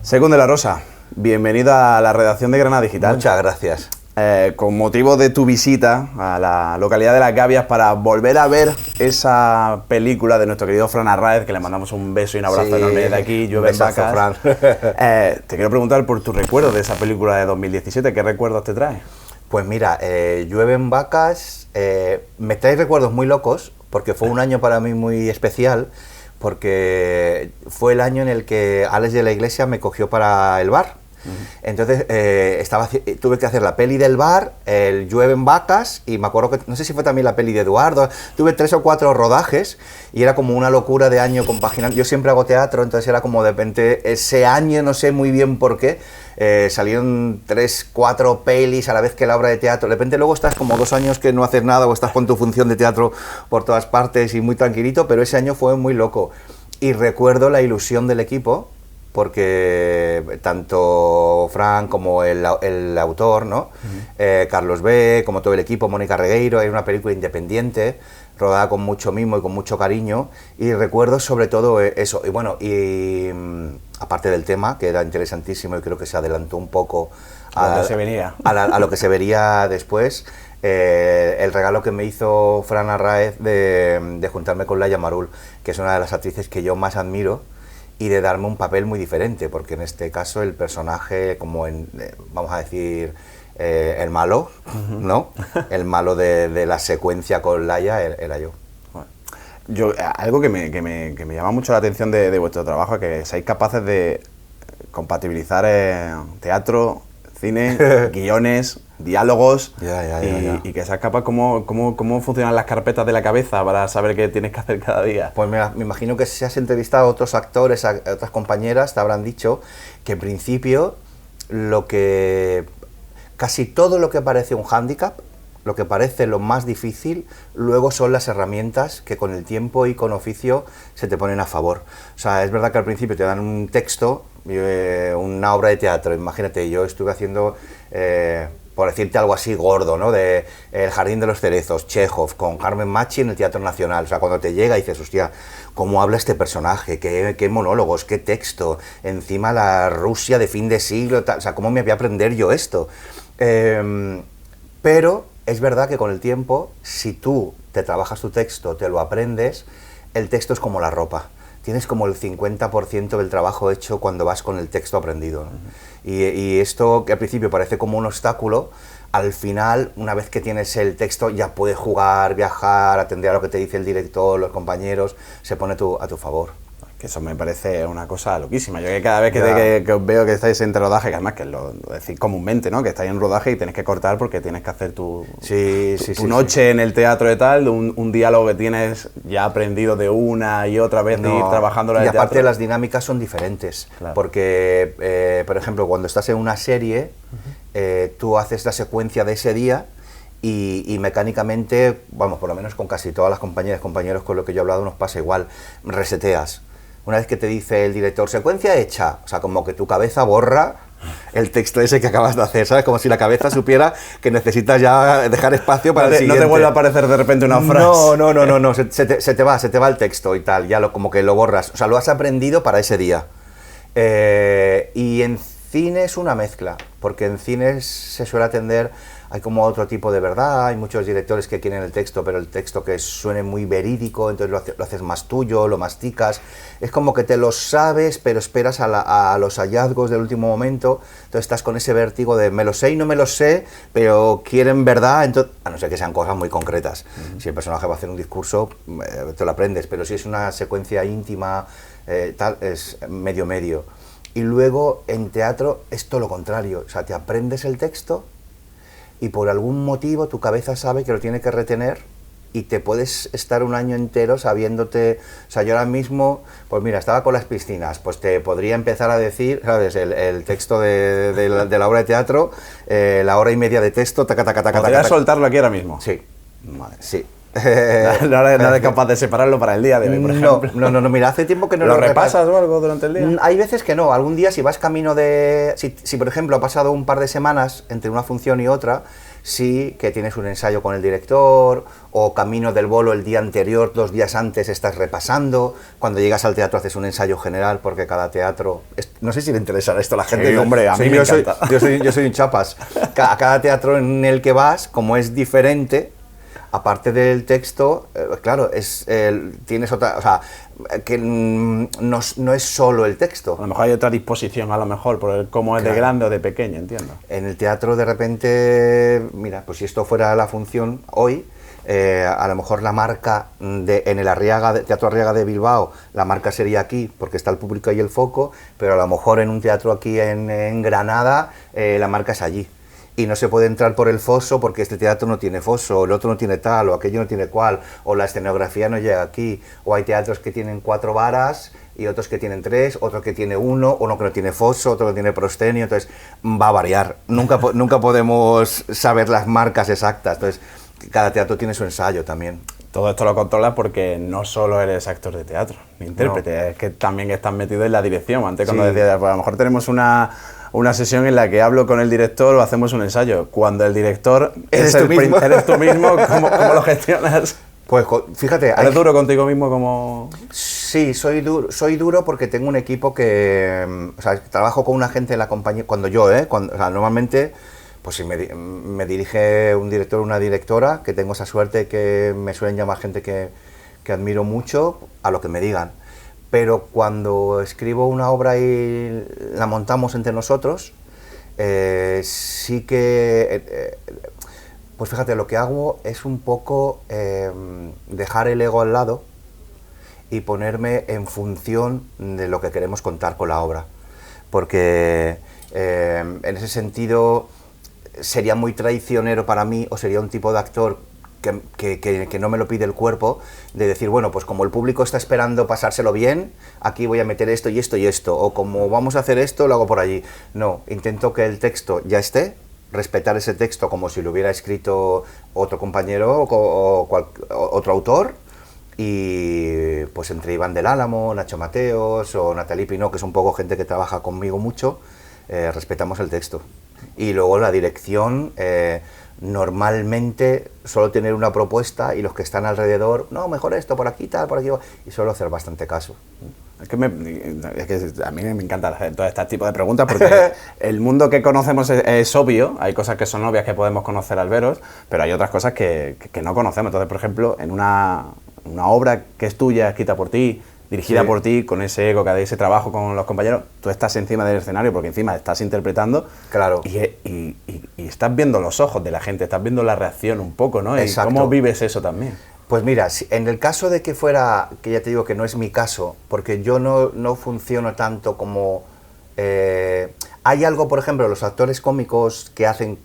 Según de la Rosa, bienvenido a la redacción de Granada Digital. Muchas gracias. Con motivo de tu visita a la localidad de Las Gavias para volver a ver esa película de nuestro querido Fran Arráez, que le mandamos un beso y un abrazo enorme desde aquí, Llueven Vacas. Fran. Te quiero preguntar por tus recuerdos de esa película de 2017, ¿qué recuerdos te trae? Pues mira, Llueven Vacas me trae recuerdos muy locos, porque fue un año para mí muy especial, porque fue el año en el que Alex de la Iglesia me cogió para el bar. Entonces tuve que hacer la peli del bar, el Llueven Vacas, y me acuerdo que, no sé si fue también la peli de Eduardo, tuve 3 o 4 rodajes y era como una locura de año compaginando. Yo siempre hago teatro, entonces era como de repente ese año, no sé muy bien por qué, salieron 3, 4 pelis a la vez que la obra de teatro. De repente luego estás como 2 años que no haces nada o estás con tu función de teatro por todas partes y muy tranquilito, pero ese año fue muy loco. Y recuerdo la ilusión del equipo, porque tanto Fran como el autor, ¿no? Carlos B., como todo el equipo, Mónica Regueiro, era una película independiente, rodada con mucho mimo y con mucho cariño, y recuerdo sobre todo eso. Y bueno, aparte del tema, que era interesantísimo y creo que se adelantó un poco a lo que se vería después, el regalo que me hizo Fran Arráez de juntarme con Laia Marul, que es una de las actrices que yo más admiro, y de darme un papel muy diferente, porque en este caso el personaje, como vamos a decir, el malo, ¿no? El malo de la secuencia con Laia era yo. Algo que me llama mucho la atención de vuestro trabajo es que seáis capaces de compatibilizar teatro, cine, guiones, diálogos, y que seas capaz. ¿Cómo funcionan las carpetas de la cabeza para saber qué tienes que hacer cada día? Pues me imagino que si has entrevistado a otros actores, a otras compañeras, te habrán dicho que en principio casi todo lo que parece un hándicap, lo que parece lo más difícil, luego son las herramientas que con el tiempo y con oficio se te ponen a favor. O sea, es verdad que al principio te dan un texto, una obra de teatro. Imagínate, yo estuve haciendo, por decirte algo así gordo, ¿no? De El Jardín de los Cerezos, Chekhov, con Carmen Machi en el Teatro Nacional. O sea, cuando te llega y dices, hostia, ¿cómo habla este personaje? ¿Qué monólogos? ¿Qué texto? Encima la Rusia de fin de siglo, tal. O sea, ¿cómo me voy a aprender yo esto? Pero es verdad que con el tiempo, si tú te trabajas tu texto, te lo aprendes, el texto es como la ropa. Tienes como el 50% del trabajo hecho cuando vas con el texto aprendido, ¿no? Y esto, que al principio parece como un obstáculo, al final, una vez que tienes el texto, ya puedes jugar, viajar, atender a lo que te dice el director, los compañeros, se pone a tu favor. Que eso me parece una cosa loquísima. Yo que cada vez que os veo que estáis en rodaje, que además que lo decís comúnmente, ¿no? Que estáis en rodaje y tenéis que cortar porque tienes que hacer tu noche en el teatro de tal, un diálogo que tienes ya aprendido de una y otra vez de ir trabajando en el teatro. Y aparte las dinámicas son diferentes, claro. Porque, por ejemplo, cuando estás en una serie, tú haces la secuencia de ese día y mecánicamente, vamos, por lo menos con casi todas las compañeras y compañeros con los que yo he hablado nos pasa igual, reseteas. Una vez que te dice el director, secuencia hecha, o sea, como que tu cabeza borra el texto ese que acabas de hacer, ¿sabes? Como si la cabeza supiera que necesitas ya dejar espacio para el siguiente. No te vuelve a aparecer de repente una frase. No, se te va el texto y tal, ya como que lo borras. O sea, lo has aprendido para ese día. Y en cine es una mezcla, porque en cine se suele atender, hay como otro tipo de verdad, hay muchos directores que quieren el texto, pero el texto que suene muy verídico, entonces lo haces más tuyo, lo masticas, es como que te lo sabes, pero esperas a los hallazgos del último momento, entonces estás con ese vértigo de me lo sé y no me lo sé, pero quieren verdad, entonces, a no ser que sean cosas muy concretas. Si el personaje va a hacer un discurso, te lo aprendes, pero si es una secuencia íntima, tal, es medio. Y luego en teatro es todo lo contrario, o sea, te aprendes el texto y por algún motivo tu cabeza sabe que lo tiene que retener y te puedes estar un año entero sabiéndote. O sea, yo ahora mismo, pues mira, estaba con las piscinas, pues te podría empezar a decir, ¿sabes? El texto de la obra de teatro, la hora y media de texto, ¿Podrías soltarlo aquí ahora mismo? Sí. Madre. Sí. No eres capaz de separarlo para el día de hoy, por ejemplo. No, mira, hace tiempo que no lo repasas o algo durante el día. Hay veces que no, algún día si vas camino de... Si por ejemplo ha pasado un par de semanas entre una función y otra, sí que tienes un ensayo con el director, o camino del bolo el día anterior, 2 días antes estás repasando, cuando llegas al teatro haces un ensayo general, porque cada teatro... No sé si le interesará esto a la gente. Sí, hombre, a mí me encanta. Yo soy un chapas. A cada teatro en el que vas, como es diferente, aparte del texto, claro, tienes otra... O sea, que no es solo el texto. A lo mejor hay otra disposición, a lo mejor, por el cómo es de grande o de pequeño, entiendo. En el teatro, de repente, mira, pues si esto fuera la función hoy, a lo mejor la marca en el Teatro Arriaga de Bilbao, la marca sería aquí, porque está el público y el foco, pero a lo mejor en un teatro aquí en Granada, la marca es allí. Y no se puede entrar por el foso porque este teatro no tiene foso, o el otro no tiene tal, o aquello no tiene cual, o la escenografía no llega aquí, o hay teatros que tienen 4 varas y otros que tienen 3, otro que tiene 1, uno que no tiene foso, otro que tiene proscenio, entonces va a variar. Nunca podemos saber las marcas exactas, entonces cada teatro tiene su ensayo también. Todo esto lo controlas porque no solo eres actor de teatro, ni intérprete, no. Es que también estás metido en la dirección. Antes cuando decías, pues a lo mejor tenemos una sesión en la que hablo con el director o hacemos un ensayo. Cuando el director eres tú mismo, ¿cómo lo gestionas? Pues fíjate... ¿Eres duro contigo mismo como...? Sí, soy duro porque tengo un equipo que... O sea, trabajo con una gente en la compañía... Cuando yo, normalmente... Pues si me dirige un director o una directora, que tengo esa suerte que me suelen llamar gente que admiro mucho, a lo que me digan. Pero cuando escribo una obra y la montamos entre nosotros, sí que... pues fíjate, lo que hago es un poco dejar el ego al lado y ponerme en función de lo que queremos contar con la obra. Porque en ese sentido... sería muy traicionero para mí, o sería un tipo de actor que no me lo pide el cuerpo, de decir, bueno, pues como el público está esperando pasárselo bien, aquí voy a meter esto y esto y esto, o como vamos a hacer esto, lo hago por allí. No, intento que el texto ya esté, respetar ese texto como si lo hubiera escrito otro compañero o otro autor, y pues entre Iván del Álamo, Nacho Mateos o Natalie Pinó, que es un poco gente que trabaja conmigo mucho, respetamos el texto. Y luego la dirección, normalmente suelo tener una propuesta y los que están alrededor, no, mejor esto, por aquí, tal, por aquí, y suelo hacer bastante caso. Es que a mí me encanta hacer todo este tipo de preguntas porque el mundo que conocemos es obvio, hay cosas que son obvias que podemos conocer al veros, pero hay otras cosas que no conocemos. Entonces, por ejemplo, en una obra que es tuya, escrita por ti, dirigida por ti, con ese ego, ese trabajo con los compañeros, tú estás encima del escenario porque encima estás interpretando. Claro. Y estás viendo los ojos de la gente, estás viendo la reacción un poco, ¿no? Exacto. ¿Y cómo vives eso también? Pues mira, en el caso de que fuera, que ya te digo que no es mi caso, porque yo no funciono tanto como... hay algo, por ejemplo, los actores cómicos que hacen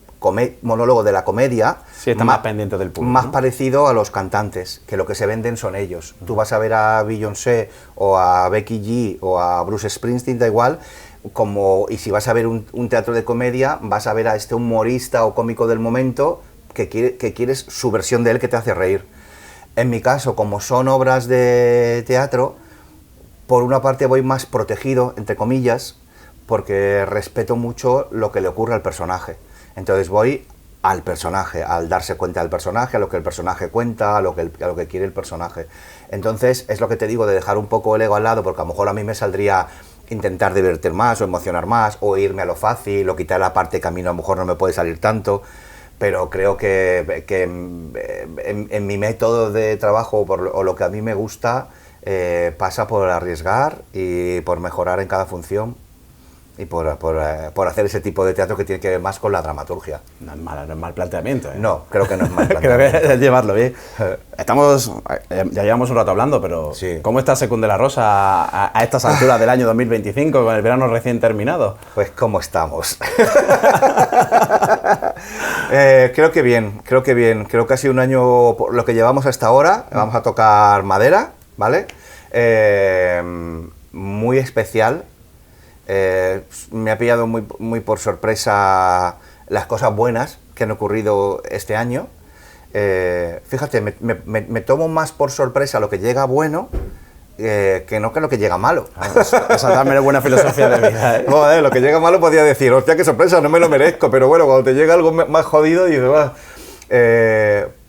monólogo de la comedia, sí, está más pendiente del público, más ¿no? Parecido a los cantantes, que lo que se venden son ellos. Tú vas a ver a Beyoncé o a Becky G o a Bruce Springsteen, da igual, y si vas a ver un teatro de comedia, vas a ver a este humorista o cómico del momento que quieres su versión de él que te hace reír. En mi caso, como son obras de teatro, por una parte voy más protegido, entre comillas, porque respeto mucho lo que le ocurre al personaje. Entonces voy al personaje, al darse cuenta del personaje, a lo que el personaje cuenta, a lo que quiere el personaje. Entonces es lo que te digo, de dejar un poco el ego al lado, porque a lo mejor a mí me saldría intentar divertir más o emocionar más, o irme a lo fácil, o quitar la parte que a mí a lo mejor no me puede salir tanto, pero creo que en mi método de trabajo o lo que a mí me gusta pasa por arriesgar y por mejorar en cada función. Y por hacer ese tipo de teatro que tiene que ver más con la dramaturgia. No es mal planteamiento, ¿eh? No, creo que no es mal planteamiento. Creo que es llevarlo bien. Ya llevamos un rato hablando, pero sí. ¿Cómo está Secund de la Rosa a estas alturas del año 2025, con el verano recién terminado? Pues ¿cómo estamos? Creo que bien. Creo que ha sido un año, por lo que llevamos hasta ahora, vamos a tocar madera, ¿vale? Muy especial. Me ha pillado muy por sorpresa las cosas buenas que han ocurrido este año. Fíjate, me tomo más por sorpresa lo que llega bueno que no, que lo que llega malo. Esa también es buena filosofía de vida, ¿eh? Joder, lo que llega malo podía decir, hostia, qué sorpresa, no me lo merezco, pero bueno, cuando te llega algo más jodido, dices,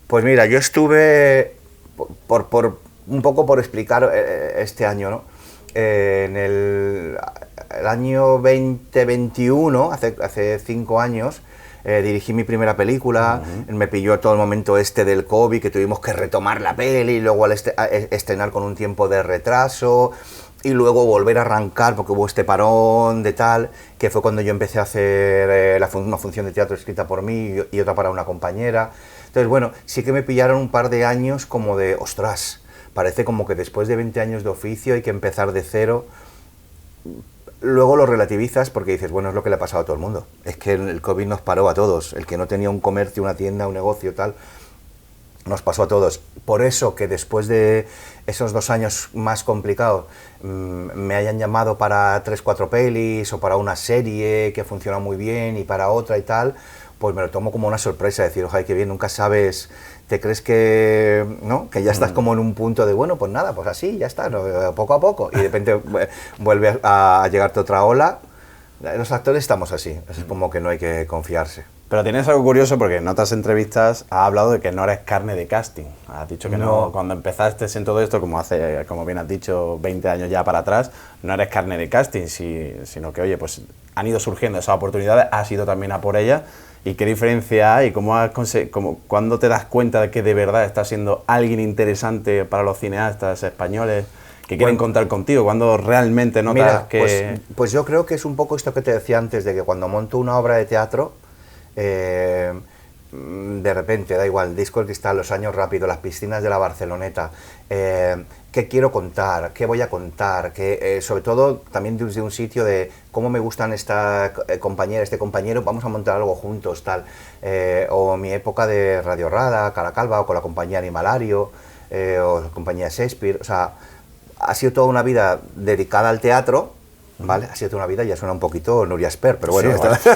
pues mira, yo estuve, un poco por explicar este año, ¿no? En el año 2021, hace 5 años, dirigí mi primera película, me pilló todo el momento del COVID, que tuvimos que retomar la peli, y luego estrenar con un tiempo de retraso, y luego volver a arrancar, porque hubo este parón de tal, que fue cuando yo empecé a hacer una función de teatro escrita por mí y otra para una compañera. Entonces, bueno, sí que me pillaron un par de años como de, ostras, parece como que después de 20 años de oficio hay que empezar de cero. Luego lo relativizas porque dices, bueno, es lo que le ha pasado a todo el mundo. Es que el COVID nos paró a todos. El que no tenía un comercio, una tienda, un negocio, tal, nos pasó a todos. Por eso que después de esos 2 años más complicados me hayan llamado para 3, 4 pelis o para una serie que funciona muy bien y para otra y tal, pues me lo tomo como una sorpresa, decir, ojalá, qué bien, nunca sabes, te crees que, ¿no? Que ya estás como en un punto de, bueno, pues nada, pues así, ya está, ¿no? Poco a poco, y de repente vuelve a llegarte otra ola. Los actores estamos así, es como que no hay que confiarse. Pero tienes algo curioso porque en otras entrevistas has hablado de que no eres carne de casting. Has dicho que no cuando empezaste en todo esto, como bien has dicho, 20 años ya para atrás, no eres carne de casting, sino que, oye, pues han ido surgiendo esas oportunidades, has ido también a por ellas. ¿Y qué diferencia hay? ¿Cuándo te das cuenta de que de verdad estás siendo alguien interesante para los cineastas españoles que quieren contar contigo? ¿Cuándo realmente notas que...? Pues yo creo que es un poco esto que te decía antes, de que cuando monto una obra de teatro, de repente, da igual, Disco del Cristal, Los años rápidos, Las piscinas de la Barceloneta, qué quiero contar, qué voy a contar, sobre todo también desde un sitio de cómo me gustan esta compañera, este compañero, vamos a montar algo juntos, tal, o mi época de Radio Rada, Caracalba, o con la compañía Animalario, o la compañía Shakespeare, o sea, ha sido toda una vida dedicada al teatro, ¿vale? Ha sido toda una vida, ya suena un poquito Nuria Esper, pero bueno, sí,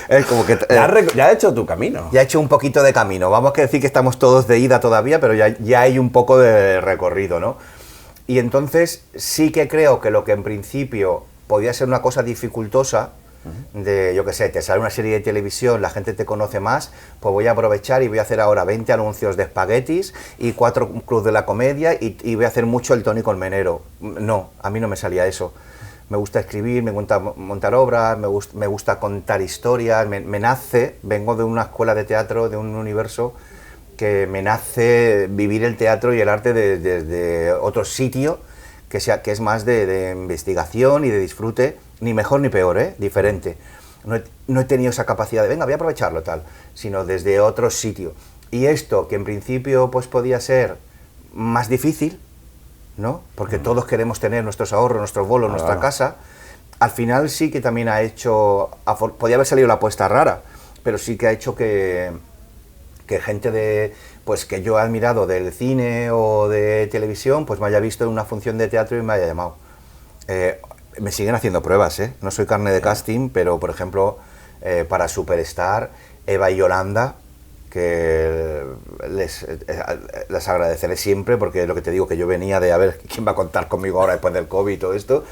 es como que... ya has hecho tu camino. Ya he hecho un poquito de camino, vamos a decir que estamos todos de ida todavía, pero ya hay un poco de recorrido, ¿no? Y entonces sí que creo que lo que en principio podía ser una cosa dificultosa, de, yo qué sé, te sale una serie de televisión, la gente te conoce más, pues voy a aprovechar y voy a hacer ahora 20 anuncios de espaguetis y 4 Club de la Comedia y voy a hacer mucho el Tony Colmenero. No, a mí no me salía eso. Me gusta escribir, me gusta montar obras, me gusta contar historias, me nace, vengo de una escuela de teatro, de un universo que me nace vivir el teatro y el arte desde otro sitio que es más de investigación y de disfrute, ni mejor ni peor, diferente. No he tenido esa capacidad de, venga, voy a aprovecharlo, tal, sino desde otro sitio. Y esto, que en principio pues podía ser más difícil, ¿no? Porque todos queremos tener nuestros ahorros, nuestros bolos, nuestra casa, al final sí que también ha hecho, podía haber salido la apuesta rara, pero sí que ha hecho que gente pues que yo he admirado del cine o de televisión, pues me haya visto en una función de teatro y me haya llamado. Me siguen haciendo pruebas, no soy carne de casting, pero por ejemplo, para Superstar, Eva y Yolanda, que les agradeceré siempre, porque es lo que te digo, que yo venía de a ver quién va a contar conmigo ahora después del COVID y todo esto.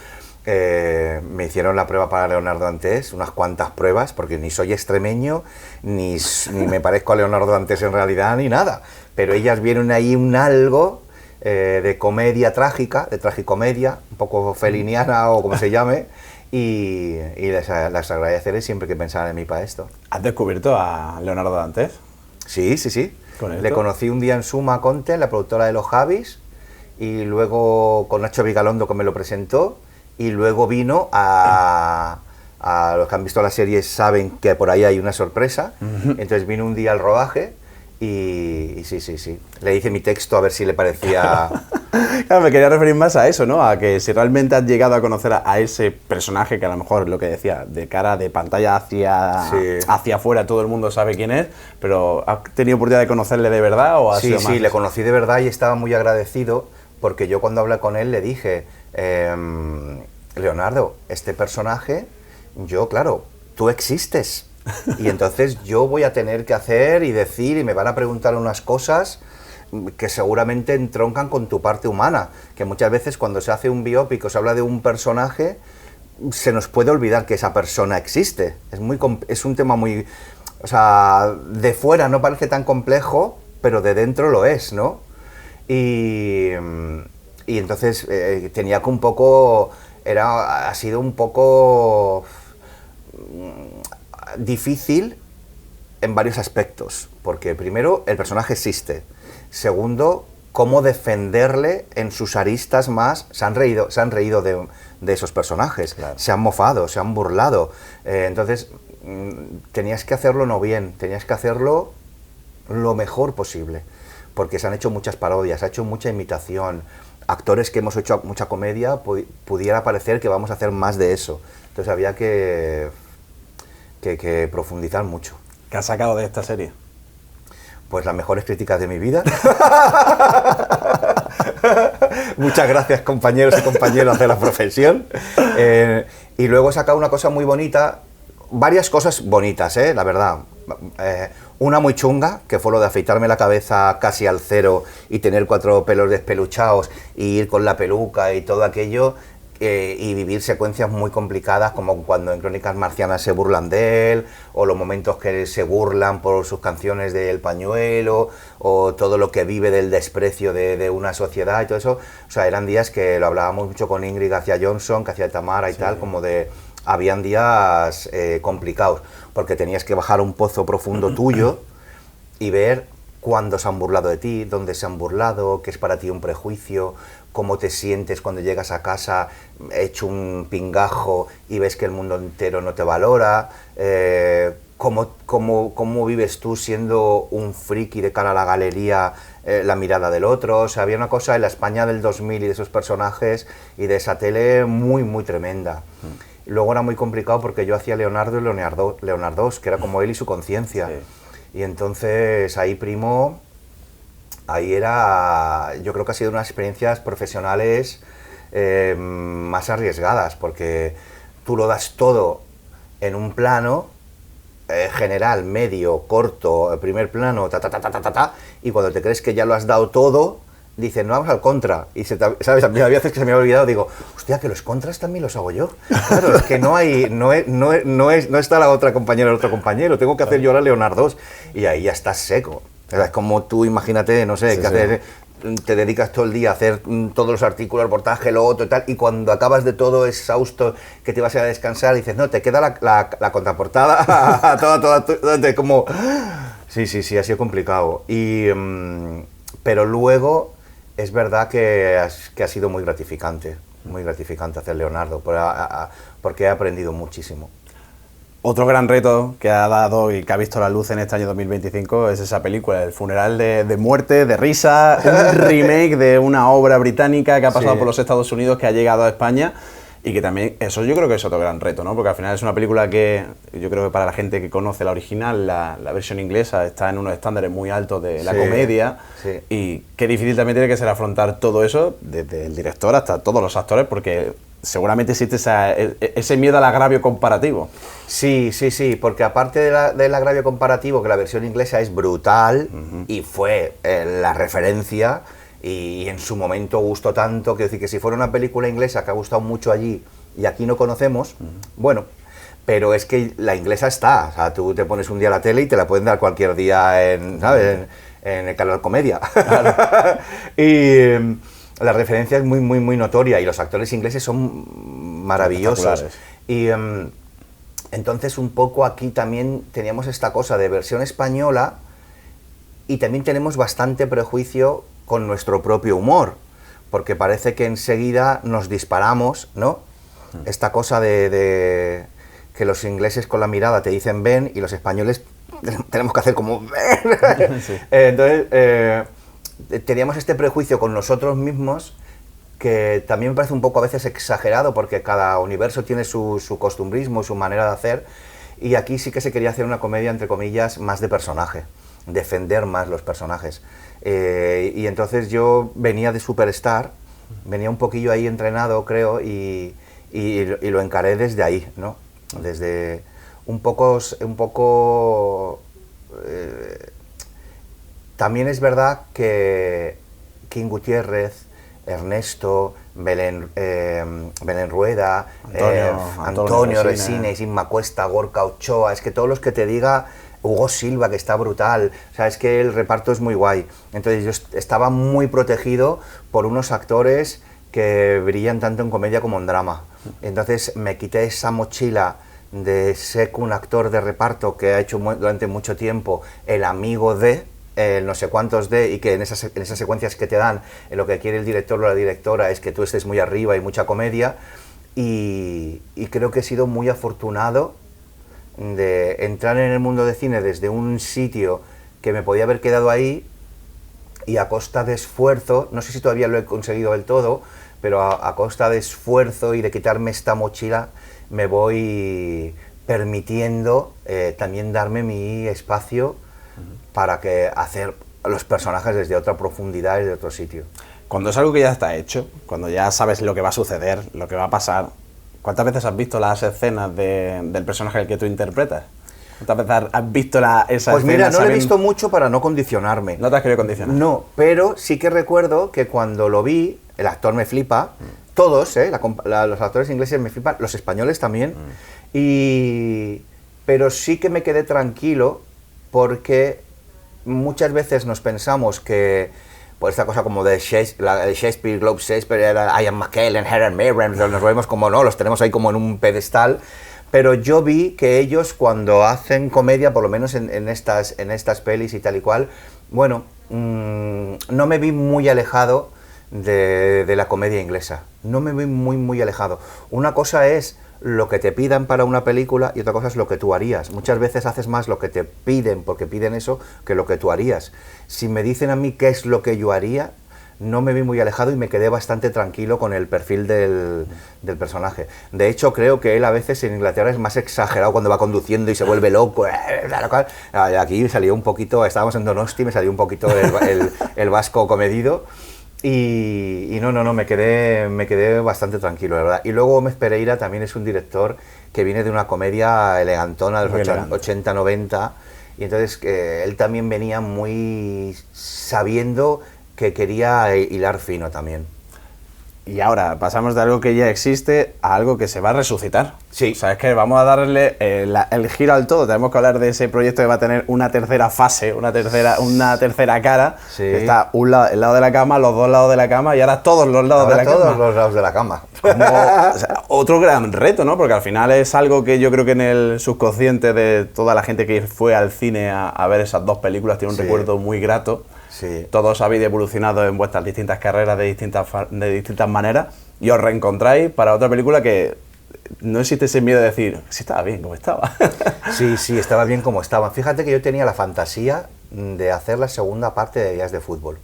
Me hicieron la prueba para Leonardo Dantes, unas cuantas pruebas, porque ni soy extremeño, ni me parezco a Leonardo Dantes en realidad, ni nada. Pero ellas vieron ahí un algo de comedia trágica, de tragicomedia, un poco feliniana o como se llame, y les agradeceré siempre que pensaran en mí para esto. ¿Has descubierto a Leonardo Dantes? Sí. Le conocí un día en Suma Conte, la productora de Los Javis, y luego con Nacho Vigalondo, que me lo presentó, y luego vino a los que han visto la serie saben que por ahí hay una sorpresa. Entonces vino un día al rodaje y sí. Le hice mi texto a ver si le parecía... Claro, me quería referir más a eso, ¿no? A que si realmente has llegado a conocer a ese personaje que a lo mejor, lo que decía, de cara de pantalla hacia afuera, todo el mundo sabe quién es, pero ¿has tenido oportunidad de conocerle de verdad o ha sido más? Sí, le conocí de verdad y estaba muy agradecido, porque yo cuando hablé con él le dije, Leonardo, este personaje, claro, tú existes, y entonces yo voy a tener que hacer y decir, y me van a preguntar unas cosas que seguramente entroncan con tu parte humana, que muchas veces cuando se hace un biopic o se habla de un personaje, se nos puede olvidar que esa persona existe. Es un tema muy... O sea, de fuera no parece tan complejo, pero de dentro lo es, ¿no? Y entonces tenía que un poco... Ha sido un poco difícil en varios aspectos, porque primero, el personaje existe. Segundo, cómo defenderle en sus aristas más. Se han reído de esos personajes, claro. Se han mofado, se han burlado. Entonces, tenías que hacerlo no bien, tenías que hacerlo lo mejor posible, porque se han hecho muchas parodias, se ha hecho mucha imitación. Actores que hemos hecho mucha comedia, pudiera parecer que vamos a hacer más de eso. Entonces había que profundizar mucho. ¿Qué has sacado de esta serie? Pues las mejores críticas de mi vida. Muchas gracias, compañeros y compañeras de la profesión. Y luego he sacado una cosa muy bonita, varias cosas bonitas, la verdad. Una muy chunga, que fue lo de afeitarme la cabeza casi al cero y tener 4 pelos despeluchados y ir con la peluca y todo aquello, y vivir secuencias muy complicadas, como cuando en Crónicas Marcianas se burlan de él, o los momentos que se burlan por sus canciones de El Pañuelo, o todo lo que vive del desprecio de una sociedad y todo eso. O sea, eran días que lo hablábamos mucho con Ingrid García Johnson, que hacía Tamara y sí, tal, como de... Habían días complicados, porque tenías que bajar a un pozo profundo tuyo y ver cuándo se han burlado de ti, dónde se han burlado, qué es para ti un prejuicio, cómo te sientes cuando llegas a casa hecho un pingajo y ves que el mundo entero no te valora, cómo vives tú siendo un friki de cara a la galería, la mirada del otro. O sea, había una cosa en la España del 2000 y de esos personajes y de esa tele muy, muy tremenda. Luego era muy complicado porque yo hacía Leonardo y Leonardos, que era como él y su conciencia. Sí. Y entonces ahí, primo, yo creo que ha sido unas experiencias profesionales más arriesgadas, porque tú lo das todo en un plano general, medio, corto, primer plano, y cuando te crees que ya lo has dado todo, dicen, no, vamos al contra. Y ¿sabes? A mí había veces que se me había olvidado, digo, hostia, que los contras también los hago yo. Claro, es que no está la otra compañera, el otro compañero, tengo que hacer yo ahora Leonardos. Y ahí ya estás seco. Es como tú, imagínate, no sé, sí, que hacer, te dedicas todo el día a hacer todos los artículos, el reportaje, lo otro y tal, y cuando acabas de todo exhausto, que te vas a descansar, dices, no, te queda la contraportada, toda, como... Sí, ha sido complicado. Pero luego... Es verdad que ha sido muy gratificante hacer Leonardo, porque he aprendido muchísimo. Otro gran reto que ha dado y que ha visto la luz en este año 2025 es esa película, El funeral de muerte, de risa, un remake de una obra británica que ha pasado por los Estados Unidos, que ha llegado a España. Y que también, eso yo creo que es otro gran reto, ¿no? Porque al final es una película que yo creo que para la gente que conoce la original, la versión inglesa está en unos estándares muy altos de la comedia. Sí. Y qué difícil también tiene que ser afrontar todo eso, desde el director hasta todos los actores, porque seguramente existe ese miedo al agravio comparativo. Sí, porque aparte del agravio comparativo, que la versión inglesa es brutal, y fue la referencia... Y en su momento gustó tanto, quiero decir que si fuera una película inglesa que ha gustado mucho allí y aquí no conocemos, bueno, pero es que la inglesa está, o sea, tú te pones un día la tele y te la pueden dar cualquier día ¿sabes? En el canal Comedia. Claro. Y la referencia es muy, muy, muy notoria y los actores ingleses son maravillosos. Y entonces un poco aquí también teníamos esta cosa de versión española y también tenemos bastante prejuicio con nuestro propio humor, porque parece que enseguida nos disparamos, ¿no? Esta cosa de que los ingleses con la mirada te dicen ven y los españoles tenemos que hacer como ven. Sí. Entonces, teníamos este prejuicio con nosotros mismos que también me parece un poco a veces exagerado, porque cada universo tiene su costumbrismo, su manera de hacer, y aquí sí que se quería hacer una comedia, entre comillas, más de personaje, defender más los personajes. Y entonces yo venía de Superstar, venía un poquillo ahí entrenado, creo, y lo encaré desde ahí, ¿no? Desde También es verdad que King Gutiérrez, Ernesto, Belén Rueda, Antonio Resines, Inma Cuesta, Gorka Ochoa, es que todos los que te diga, Hugo Silva, que está brutal, o sea, es que el reparto es muy guay. Entonces yo estaba muy protegido por unos actores que brillan tanto en comedia como en drama. Entonces me quité esa mochila de ser un actor de reparto que ha hecho durante mucho tiempo el amigo de no sé cuántos de, y que en esas secuencias que te dan, lo que quiere el director o la directora es que tú estés muy arriba y mucha comedia, y creo que he sido muy afortunado de entrar en el mundo de cine desde un sitio que me podía haber quedado ahí, y a costa de esfuerzo, no sé si todavía lo he conseguido del todo, pero a costa de esfuerzo y de quitarme esta mochila, me voy permitiendo también darme mi espacio para que hacer los personajes desde otra profundidad y de otro sitio. Cuando es algo que ya está hecho, cuando ya sabes lo que va a suceder, lo que va a pasar, ¿cuántas veces has visto las escenas del personaje al que tú interpretas? ¿Cuántas veces has visto esa escena? Pues mira, no lo he visto mucho para no condicionarme. ¿No te has querido condicionar? No, pero sí que recuerdo que cuando lo vi, el actor me flipa, todos, los actores ingleses me flipan, los españoles también, pero sí que me quedé tranquilo porque muchas veces nos pensamos que por esta cosa como de Shakespeare, Globe Shakespeare, era Ian McKellen, Helen Mirren, nos vemos como no, los tenemos ahí como en un pedestal, pero yo vi que ellos cuando hacen comedia, por lo menos en estas pelis y tal y cual, bueno, no me vi muy alejado de la comedia inglesa, no me vi muy alejado. Una cosa es lo que te pidan para una película y otra cosa es lo que tú harías. Muchas veces haces más lo que te piden porque piden eso que lo que tú harías. Si me dicen a mí qué es lo que yo haría, no me vi muy alejado y me quedé bastante tranquilo con el perfil del personaje. De hecho, creo que él a veces en Inglaterra es más exagerado cuando va conduciendo y se vuelve loco. Aquí salió un poquito, estábamos en Donosti, me salió un poquito el vasco comedido. Y no, me quedé bastante tranquilo, la verdad. Y luego Gómez Pereira también es un director que viene de una comedia elegantona de los 80-90, y entonces él también venía muy sabiendo que quería hilar fino también. Y ahora pasamos de algo que ya existe a algo que se va a resucitar. Sí. O sea, es que vamos a darle el giro al todo. Tenemos que hablar de ese proyecto que va a tener una tercera fase, una tercera cara. Sí. Está el lado de la cama, los dos lados de la cama y ahora todos los lados de la cama. Todos los lados de la cama. O sea, otro gran reto, ¿no? Porque al final es algo que yo creo que en el subconsciente de toda la gente que fue al cine a ver esas dos películas tiene un recuerdo muy grato. Sí. Todos habéis evolucionado en vuestras distintas carreras de distintas maneras y os reencontráis para otra película que no existe ese miedo de decir, sí estaba bien como estaba. Sí, estaba bien como estaba. Fíjate que yo tenía la fantasía de hacer la segunda parte de Días de Fútbol.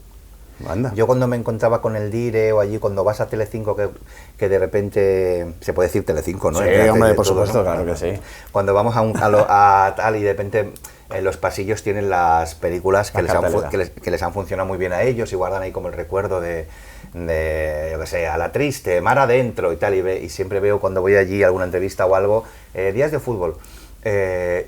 Anda. Yo cuando me encontraba con el Dire o allí cuando vas a Telecinco, que de repente, se puede decir Telecinco, ¿no? Sí, hombre, por supuesto, ¿no? Claro que sí. Cuando vamos a tal y de repente en los pasillos tienen las películas que les han funcionado muy bien a ellos y guardan ahí como el recuerdo de yo qué sé, A la Triste, Mar Adentro y tal, y siempre veo cuando voy allí a alguna entrevista o algo, Días de Fútbol.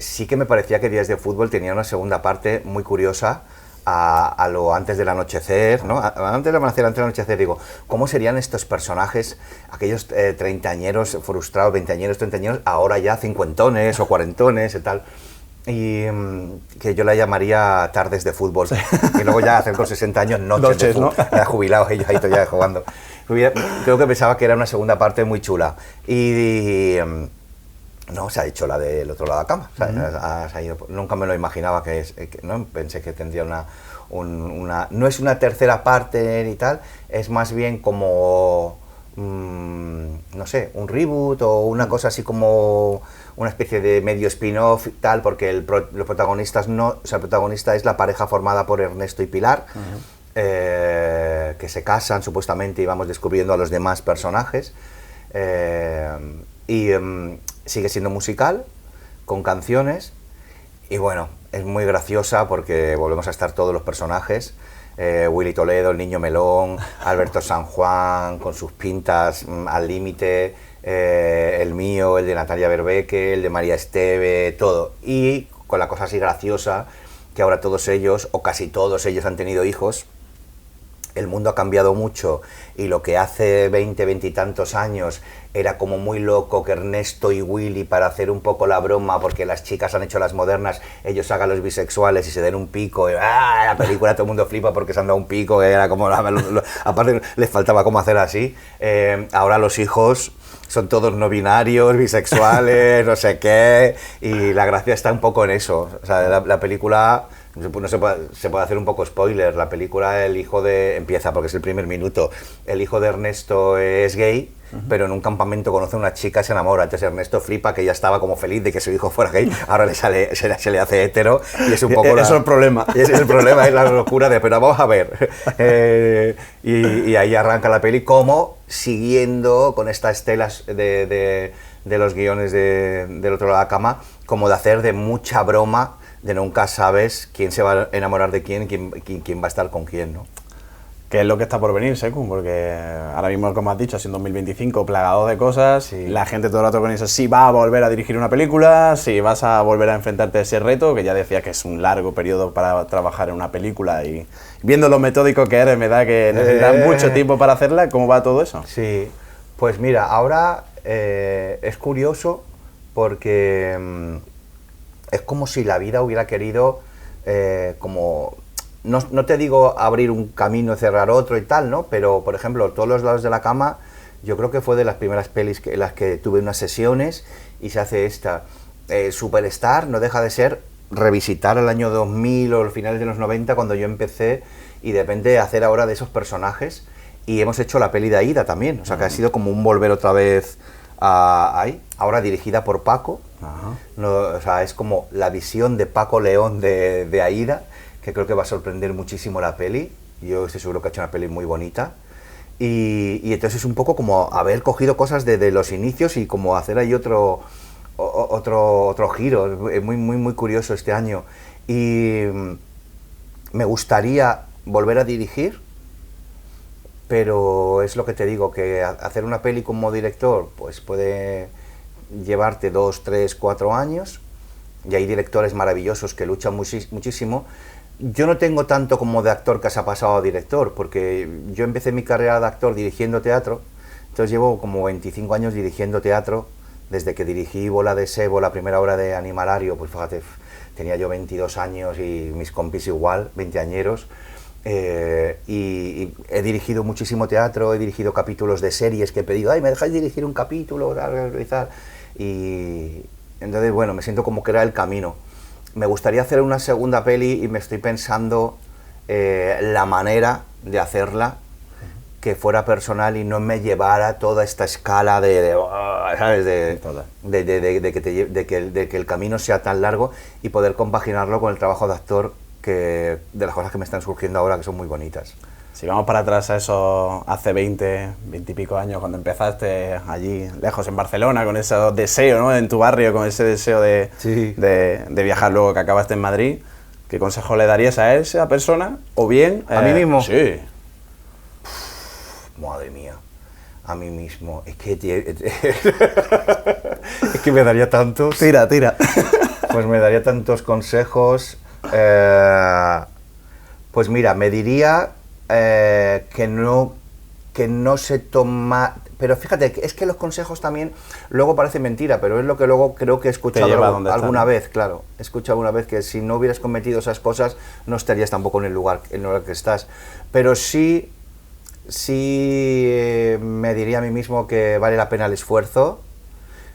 Sí que me parecía que Días de Fútbol tenía una segunda parte muy curiosa, a lo antes del anochecer, ¿no? Antes del amanecer, antes del anochecer, digo, ¿cómo serían estos personajes, aquellos treintañeros frustrados, veinteañeros, treintañeros, ahora ya cincuentones o cuarentones y tal? Y que yo la llamaría Tardes de Fútbol. Y luego ya hacer con 60 años noches de fútbol. ¿No? Ya jubilados ellos ahí todavía jugando. Creo que pensaba que era una segunda parte muy chula. No, se ha hecho la del otro lado de la cama. O sea, nunca me lo imaginaba no pensé que tendría no es una tercera parte ni tal, es más bien como no sé, un reboot o una cosa así como una especie de medio spin-off y tal, porque los protagonistas no, o sea, el protagonista es la pareja formada por Ernesto y Pilar, que se casan supuestamente y vamos descubriendo a los demás personajes. Sigue siendo musical, con canciones, y bueno, es muy graciosa porque volvemos a estar todos los personajes, Willy Toledo, el niño melón, Alberto San Juan, con sus pintas al límite, el mío, el de Natalia Berbeque, el de María Esteve, todo, y con la cosa así graciosa que ahora todos ellos, o casi todos ellos, han tenido hijos. El mundo ha cambiado mucho y lo que hace 20 y tantos años era como muy loco que Ernesto y Willy, para hacer un poco la broma, porque las chicas han hecho las modernas, ellos hagan los bisexuales y se den un pico, y, la película todo el mundo flipa porque se han dado un pico, era como, aparte les faltaba cómo hacer así. Ahora los hijos son todos no binarios, bisexuales, no sé qué, y la gracia está un poco en eso. O sea, la película... No se puede hacer un poco spoiler. La película, el hijo de... Empieza porque es el primer minuto. El hijo de Ernesto es gay, pero en un campamento conoce a una chica y se enamora. Entonces Ernesto flipa, que ya estaba como feliz de que su hijo fuera gay. Ahora se le hace hetero y es un poco... Eso es el problema. Ese es el problema, es la locura de... Pero vamos a ver. Y ahí arranca la peli como siguiendo con estas estelas de los guiones del otro lado de la cama, como de hacer de mucha broma, de nunca sabes quién se va a enamorar de quién va a estar con quién, ¿no? Que es lo que está por venir, Secu, porque ahora mismo, como has dicho, es en 2025, plagado de cosas, Sí. La gente todo el rato con eso, si va a volver a dirigir una película, si vas a volver a enfrentarte a ese reto, que ya decía que es un largo periodo para trabajar en una película, y viendo lo metódico que eres, me da que necesitas mucho tiempo para hacerla. ¿Cómo va todo eso? Sí, pues mira, ahora es curioso porque es como si la vida hubiera querido como... No te digo abrir un camino y cerrar otro y tal, ¿no? Pero, por ejemplo, Todos los lados de la cama, yo creo que fue de las primeras pelis en las que tuve unas sesiones y se hace esta. Superstar no deja de ser revisitar el año 2000 o el final de los 90 cuando yo empecé y de repente hacer ahora de esos personajes. Y hemos hecho la peli de Aida también, o sea que ha sido como un volver otra vez ahí, ahora dirigida por Paco. No, o sea, es como la visión de Paco León de Aida, que creo que va a sorprender muchísimo la peli. Yo estoy seguro que ha hecho una peli muy bonita. Y entonces es un poco como haber cogido cosas de los inicios y como hacer ahí otro giro. Es muy curioso este año. Y me gustaría volver a dirigir, pero es lo que te digo, que hacer una peli como director pues puede llevarte 2, 3, 4 años, y hay directores maravillosos que luchan muchísimo. Yo no tengo tanto como de actor que se ha pasado a director, porque yo empecé mi carrera de actor dirigiendo teatro, entonces llevo como 25 años dirigiendo teatro, desde que dirigí Bola de Sebo, la primera obra de Animalario, pues fíjate, tenía yo 22 años y mis compis igual, 20añeros, y he dirigido muchísimo teatro, he dirigido capítulos de series que he pedido, ay, ¿me dejáis dirigir un capítulo? Y entonces, bueno, me siento como que era el camino. Me gustaría hacer una segunda peli y me estoy pensando la manera de hacerla que fuera personal y no me llevara toda esta escala ¿sabes? De que el camino sea tan largo y poder compaginarlo con el trabajo de actor, que de las cosas que me están surgiendo ahora que son muy bonitas. Si vamos para atrás a eso, hace 20 y pico años, cuando empezaste allí, lejos, en Barcelona, con ese deseo, ¿no? En tu barrio, con ese deseo de viajar, luego que acabaste en Madrid, ¿qué consejo le darías a esa persona? O bien... ¿A mí mismo? Sí. Madre mía, a mí mismo. Es que me daría tantos... Tira. Pues me daría tantos consejos. Pues mira, me diría... que no se toma... Pero fíjate, es que los consejos también luego parecen mentira, pero es lo que luego creo que he escuchado alguna vez, claro. He escuchado alguna vez que si no hubieras cometido esas cosas no estarías tampoco en el lugar que estás. Pero sí me diría a mí mismo que vale la pena el esfuerzo,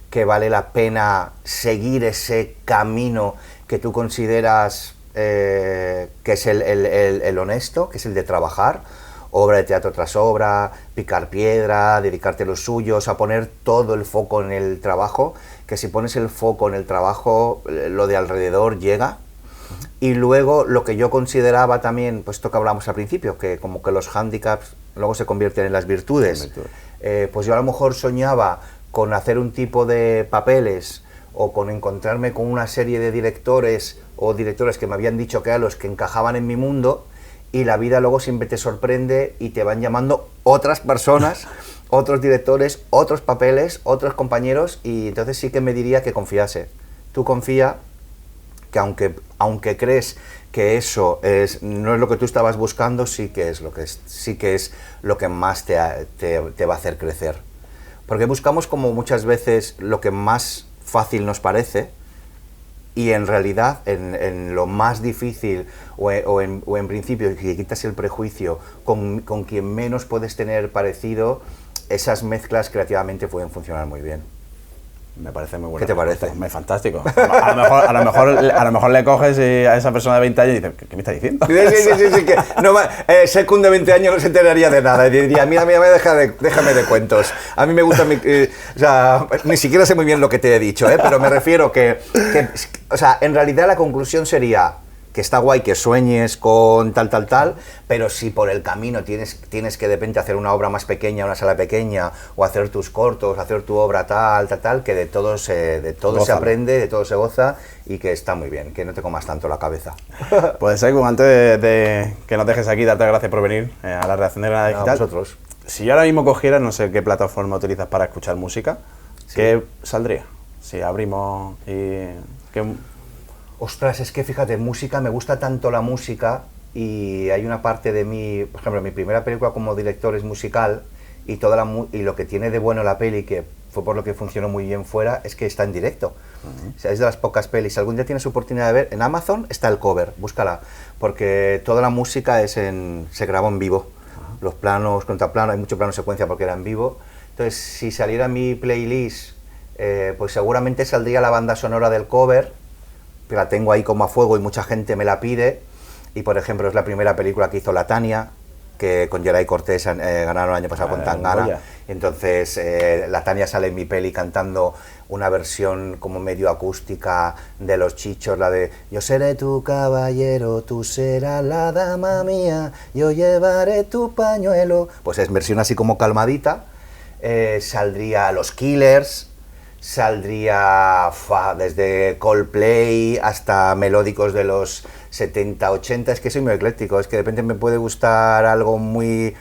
que vale la pena seguir ese camino que tú consideras... que es el honesto, que es el de trabajar, obra de teatro tras obra, picar piedra, dedicarte a los suyos, a poner todo el foco en el trabajo, que si pones el foco en el trabajo, lo de alrededor llega. Y luego lo que yo consideraba también, pues esto que hablamos al principio, que como que los hándicaps luego se convierten en las virtudes. Pues yo a lo mejor soñaba con hacer un tipo de papeles o con encontrarme con una serie de directores o directores que me habían dicho que eran los que encajaban en mi mundo, y la vida luego siempre te sorprende y te van llamando otras personas, otros directores, otros papeles, otros compañeros, y entonces sí que me diría que confiase. Tú confía, que aunque crees que eso no es lo que tú estabas buscando, sí que es lo que más te va a hacer crecer. Porque buscamos como muchas veces lo que más fácil nos parece, y en realidad en lo más difícil o en principio, que quitas el prejuicio con quien menos puedes tener parecido, esas mezclas creativamente pueden funcionar muy bien. Me parece muy bueno. ¿Qué te parece? Es fantástico. A lo mejor le coges a esa persona de 20 años y dices, ¿qué me está diciendo? Sí, que no, Secund de 20 años no se enteraría de nada. Diría, mira, déjame de cuentos. A mí me gusta, o sea, ni siquiera sé muy bien lo que te he dicho, pero me refiero o sea, en realidad la conclusión sería que está guay que sueñes con tal, pero si por el camino tienes que de repente hacer una obra más pequeña, una sala pequeña, o hacer tus cortos, hacer tu obra tal, que de todo se aprende, de todo se goza, y que está muy bien, que no te comas tanto la cabeza. Pues Secund, antes de que nos dejes aquí, darte las gracias por venir a la redacción de Granada Digital. A vosotros. Si yo ahora mismo cogiera, no sé qué plataforma utilizas para escuchar música, sí, ¿qué saldría? Si abrimos y... Ostras, es que fíjate, música, me gusta tanto la música, y hay una parte de mí, por ejemplo, mi primera película como director es musical, y lo que tiene de bueno la peli, que fue por lo que funcionó muy bien fuera, es que está en directo. O sea, es de las pocas pelis. Si algún día tienes oportunidad de ver, en Amazon está el cover, búscala, porque toda la música se grabó en vivo. Los planos, contraplano, hay mucho plano secuencia porque era en vivo. Entonces, si saliera mi playlist, pues seguramente saldría la banda sonora del cover, que la tengo ahí como a fuego y mucha gente me la pide, y por ejemplo es la primera película que hizo la Tania, que con Geray Cortés ganaron el año pasado con Tangana. Entonces la Tania sale en mi peli cantando una versión como medio acústica de Los Chichos, la de yo seré tu caballero, tú serás la dama mía, yo llevaré tu pañuelo. Pues es versión así como calmadita. Saldría Los Killers, saldría desde Coldplay hasta melódicos de los 70, 80, es que soy muy ecléctico, es que de repente me puede gustar algo muy,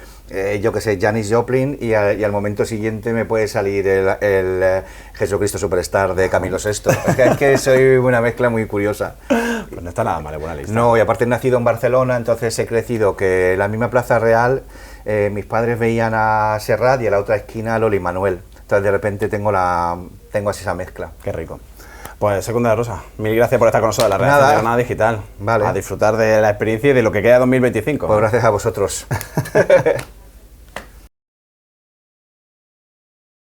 yo que sé, Janis Joplin, y al momento siguiente me puede salir el Jesucristo Superstar de Camilo VI. Es que soy una mezcla muy curiosa. Pues no está nada mal, es buena lista. No, y aparte he nacido en Barcelona, entonces he crecido que en la misma Plaza Real mis padres veían a Serrat y a la otra esquina a Loli Manuel. Entonces de repente tengo así esa mezcla. Qué rico. Pues Secund de la Rosa, mil gracias por estar con nosotros en la redacción de Granada Digital. Vale. A disfrutar de la experiencia y de lo que queda de 2025. Pues gracias a vosotros.